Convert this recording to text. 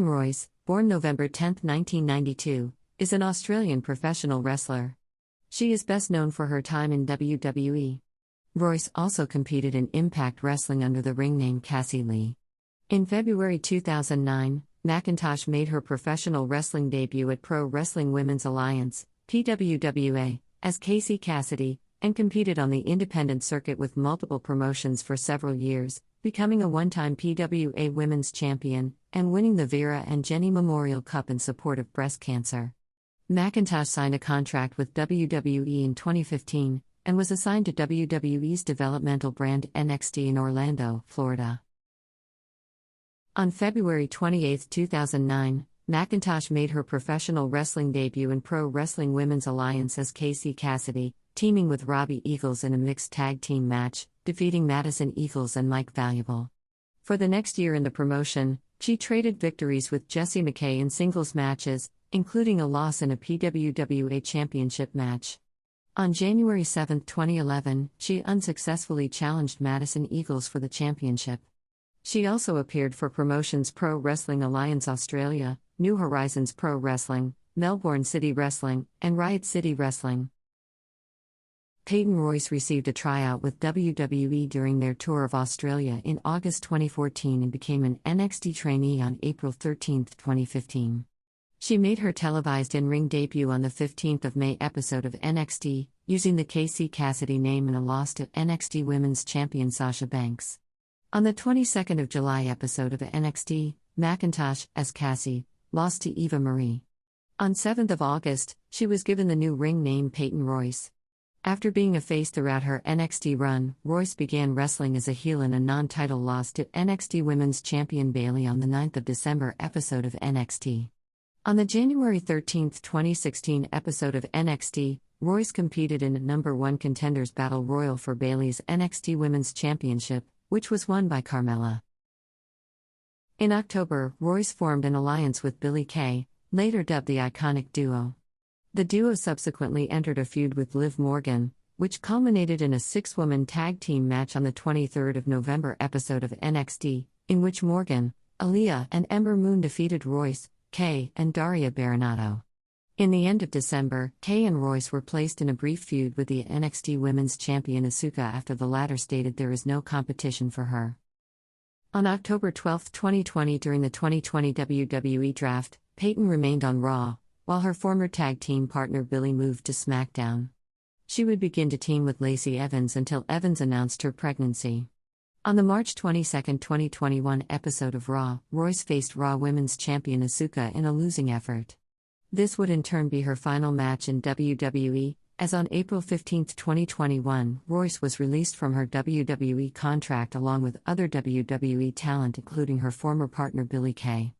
Peyton Royce, born November 10, 1992, is an Australian professional wrestler. She is best known for her time in WWE. Royce also competed in Impact Wrestling under the ring name Cassie Lee. In February 2009, McIntosh made her professional wrestling debut at Pro Wrestling Women's Alliance, PWWA, as KC Cassidy, and competed on the independent circuit with multiple promotions for several years, becoming a one-time PWA Women's Champion, and winning the Vera and Jenny Memorial Cup in support of breast cancer. McIntosh signed a contract with WWE in 2015, and was assigned to WWE's developmental brand NXT in Orlando, Florida. On February 28, 2009, McIntosh made her professional wrestling debut in Pro Wrestling Women's Alliance as KC Cassidy, teaming with Robbie Eagles in a mixed tag team match, defeating Madison Eagles and Mike Valuable. For the next year in the promotion, she traded victories with Jessie McKay in singles matches, including a loss in a PWWA championship match. On January 7, 2011, she unsuccessfully challenged Madison Eagles for the championship. She also appeared for promotions Pro Wrestling Alliance Australia, New Horizons Pro Wrestling, Melbourne City Wrestling, and Riot City Wrestling. Peyton Royce received a tryout with WWE during their tour of Australia in August 2014 and became an NXT trainee on April 13, 2015. She made her televised in-ring debut on the 15th of May episode of NXT, using the KC Cassidy name in a loss to NXT Women's Champion Sasha Banks. On the 22nd of July episode of NXT, McIntosh, as Cassie, lost to Eva Marie. On 7th of August, she was given the new ring name Peyton Royce. After being a face throughout her NXT run, Royce began wrestling as a heel in a non-title loss to NXT Women's Champion Bayley on the 9th of December episode of NXT. On the January 13, 2016 episode of NXT, Royce competed in a number 1 Contenders Battle Royal for Bayley's NXT Women's Championship, which was won by Carmella. In October, Royce formed an alliance with Billie Kay, later dubbed the Iconic Duo. The duo subsequently entered a feud with Liv Morgan, which culminated in a 6-woman tag team match on the 23rd of November episode of NXT, in which Morgan, Aaliyah, and Ember Moon defeated Royce, Kay, and Daria Baronato. In the end of December, Kay and Royce were placed in a brief feud with the NXT Women's Champion Asuka after the latter stated there is no competition for her. On October 12, 2020 during the 2020 WWE Draft, Peyton remained on Raw, while her former tag team partner Billie moved to SmackDown. She would begin to team with Lacey Evans until Evans announced her pregnancy. On the March 22, 2021 episode of Raw, Royce faced Raw Women's Champion Asuka in a losing effort. This would in turn be her final match in WWE, as on April 15, 2021, Royce was released from her WWE contract along with other WWE talent including her former partner Billie Kay.